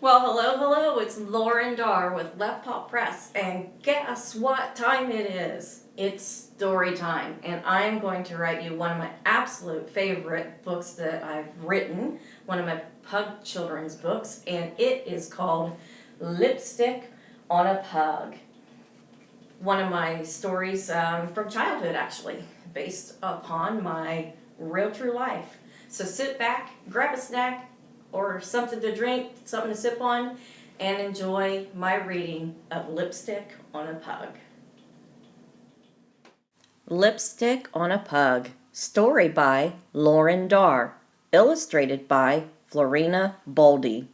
Well, hello, it's Laurren Darr with Left Paw Press, and guess what time it is? It's story time, and I'm going to write you one of my absolute favorite books that I've written, one of my pug children's books, and it is called Lipstick on a Pug. One of my stories from childhood, actually, based upon my real true life. So sit back, grab a snack, or something to drink, something to sip on, and enjoy my reading of Lipstick on a Pug. Lipstick on a Pug, story by Laurren Darr, illustrated by Florina Boldy.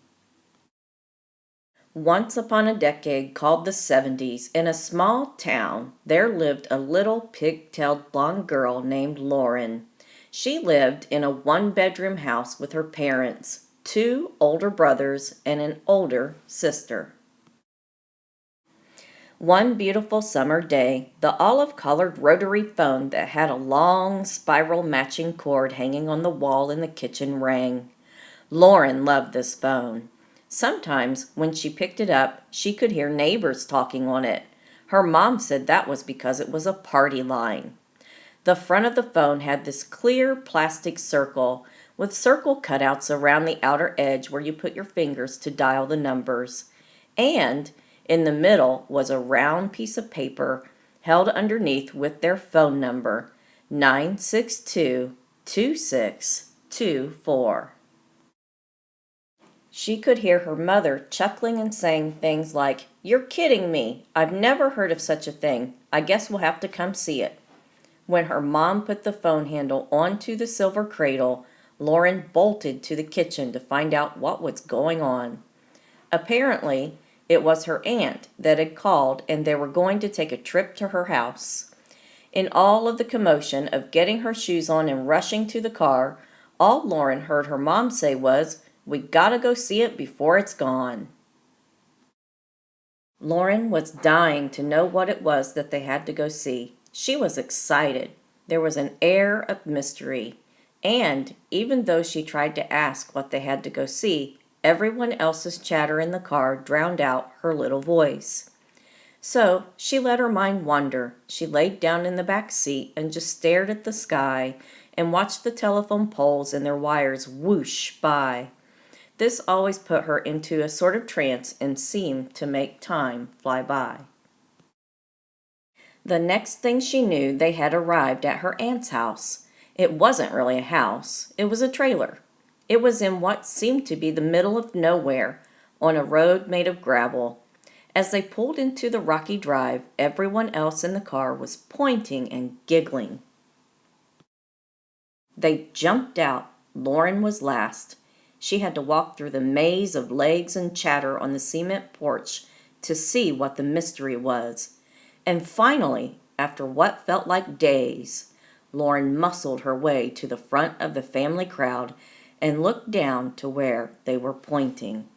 Once upon a decade called the 70s, in a small town, there lived a little pig-tailed blonde girl named Lauren. She lived in a one-bedroom house with her parents, two older brothers, and an older sister. One beautiful summer day, the olive-colored rotary phone that had a long spiral matching cord hanging on the wall in the kitchen rang. Lauren loved this phone. Sometimes, when she picked it up, she could hear neighbors talking on it. Her mom said that was because it was a party line. The front of the phone had this clear plastic circle with circle cutouts around the outer edge where you put your fingers to dial the numbers. And in the middle was a round piece of paper held underneath with their phone number, 962-2624. She could hear her mother chuckling and saying things like, "You're kidding me. I've never heard of such a thing. I guess we'll have to come see it." When her mom put the phone handle onto the silver cradle, Lauren bolted to the kitchen to find out what was going on. Apparently, it was her aunt that had called and they were going to take a trip to her house. In all of the commotion of getting her shoes on and rushing to the car, all Lauren heard her mom say was, "We gotta go see it before it's gone." Lauren was dying to know what it was that they had to go see. She was excited. There was an air of mystery. And even though she tried to ask what they had to go see, everyone else's chatter in the car drowned out her little voice. So she let her mind wander. She laid down in the back seat and just stared at the sky and watched the telephone poles and their wires whoosh by. This always put her into a sort of trance and seemed to make time fly by. The next thing she knew, they had arrived at her aunt's house. It wasn't really a house. It was a trailer. It was in what seemed to be the middle of nowhere, on a road made of gravel. As they pulled into the rocky drive, everyone else in the car was pointing and giggling. They jumped out. Lauren was last. She had to walk through the maze of legs and chatter on the cement porch to see what the mystery was. And finally, after what felt like days, Lauren muscled her way to the front of the family crowd and looked down to where they were pointing.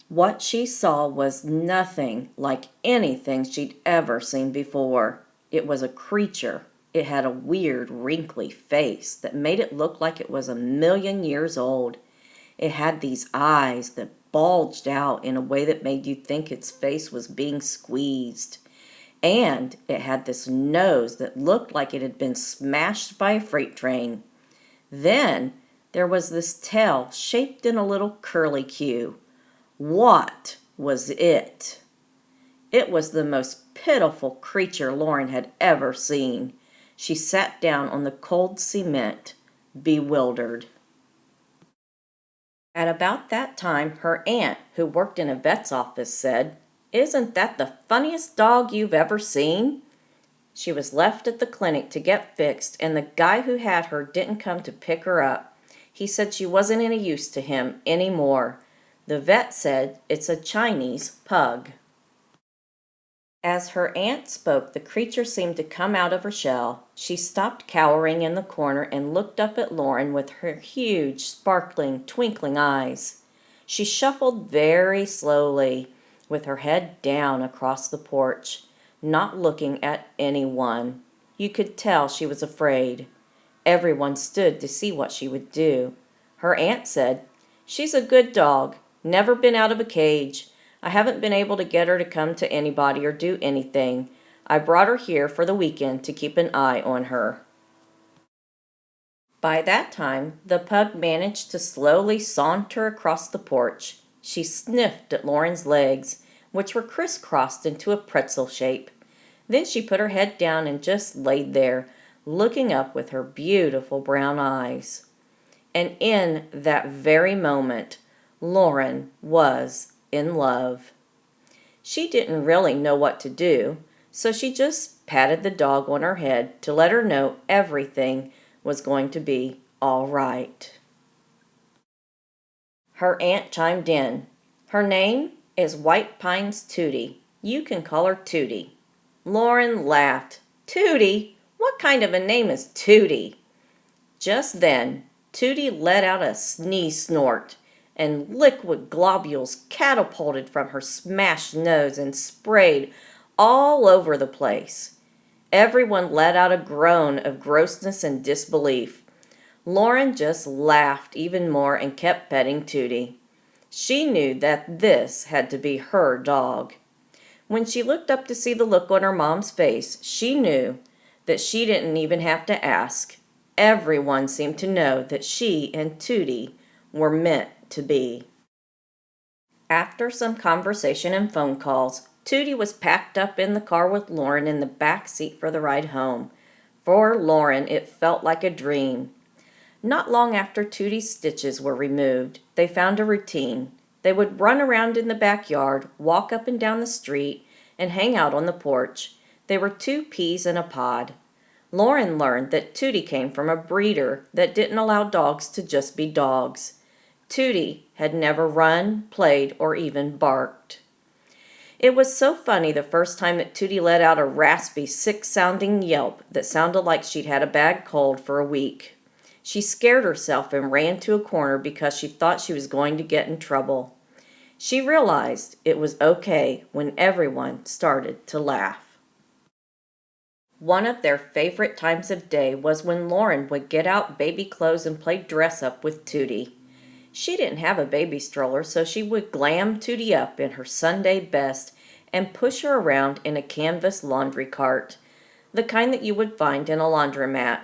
What she saw was nothing like anything she'd ever seen before. It was a creature. It had a weird, wrinkly face that made it look like it was 1,000,000 years old. It had these eyes that bulged out in a way that made you think its face was being squeezed. And it had this nose that looked like it had been smashed by a freight train. Then there was this tail shaped in a little curlicue. What was it? It was the most pitiful creature Lauren had ever seen. She sat down on the cold cement, bewildered. At about that time, her aunt, who worked in a vet's office, said, "Isn't that the funniest dog you've ever seen?" She was left at the clinic to get fixed, and the guy who had her didn't come to pick her up. He said she wasn't any use to him anymore. The vet said it's a Chinese pug. As her aunt spoke, the creature seemed to come out of her shell. She stopped cowering in the corner and looked up at Lauren with her huge, sparkling, twinkling eyes. She shuffled very slowly, with her head down across the porch, not looking at anyone. You could tell she was afraid. Everyone stood to see what she would do. Her aunt said, She's a good dog, never been out of a cage. I haven't been able to get her to come to anybody or do anything. I brought her here for the weekend to keep an eye on her." By that time, the pug managed to slowly saunter across the porch. She sniffed at Lauren's legs, which were crisscrossed into a pretzel shape. Then she put her head down and just laid there, looking up with her beautiful brown eyes. And in that very moment, Laurren was in love. She didn't really know what to do, so she just patted the dog on her head to let her know everything was going to be all right. Her aunt chimed in. "Her name is White Pine's Tootie. You can call her Tootie." Laurren laughed. "Tootie? What kind of a name is Tootie?" Just then, Tootie let out a sneeze snort, and liquid globules catapulted from her smashed nose and sprayed all over the place. Everyone let out a groan of grossness and disbelief. Laurren just laughed even more and kept petting Tootie. She knew that this had to be her dog. When she looked up to see the look on her mom's face, she knew that she didn't even have to ask. Everyone seemed to know that she and Tootie were meant to be. After some conversation and phone calls, Tootie was packed up in the car with Laurren in the back seat for the ride home. For Laurren, it felt like a dream. Not long after Tootie's stitches were removed, they found a routine. They would run around in the backyard, walk up and down the street, and hang out on the porch. They were two peas in a pod. Laurren learned that Tootie came from a breeder that didn't allow dogs to just be dogs. Tootie had never run, played, or even barked. It was so funny the first time that Tootie let out a raspy, sick-sounding yelp that sounded like she'd had a bad cold for a week. She scared herself and ran to a corner because she thought she was going to get in trouble. She realized it was okay when everyone started to laugh. One of their favorite times of day was when Laurren would get out baby clothes and play dress-up with Tootie. She didn't have a baby stroller, so she would glam Tootie up in her Sunday best and push her around in a canvas laundry cart, the kind that you would find in a laundromat.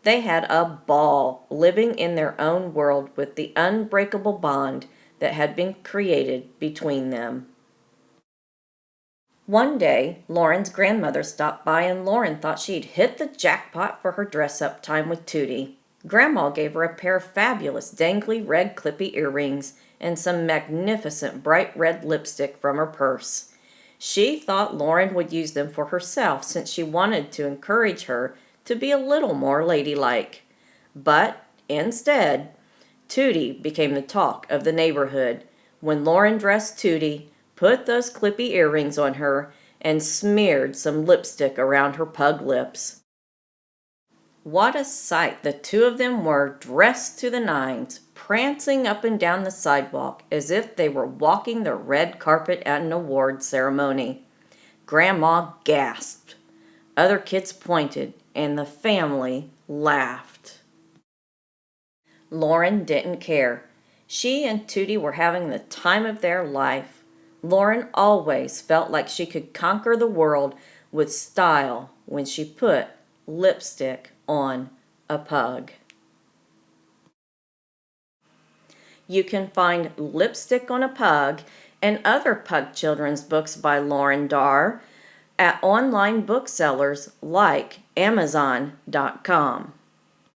They had a ball living in their own world with the unbreakable bond that had been created between them. One day, Lauren's grandmother stopped by and Laurren thought she'd hit the jackpot for her dress-up time with Tootie. Grandma gave her a pair of fabulous dangly red clippy earrings and some magnificent bright red lipstick from her purse. She thought Laurren would use them for herself since she wanted to encourage her to be a little more ladylike. But instead, Tootie became the talk of the neighborhood when Laurren dressed Tootie, put those clippy earrings on her, and smeared some lipstick around her pug lips. What a sight the two of them were, dressed to the nines, prancing up and down the sidewalk as if they were walking the red carpet at an award ceremony. Grandma gasped. Other kids pointed, and the family laughed. Laurren didn't care. She and Tootie were having the time of their life. Laurren always felt like she could conquer the world with style when she put lipstick on a pug. You can find Lipstick on a Pug and other pug children's books by Laurren Darr at online booksellers like Amazon.com.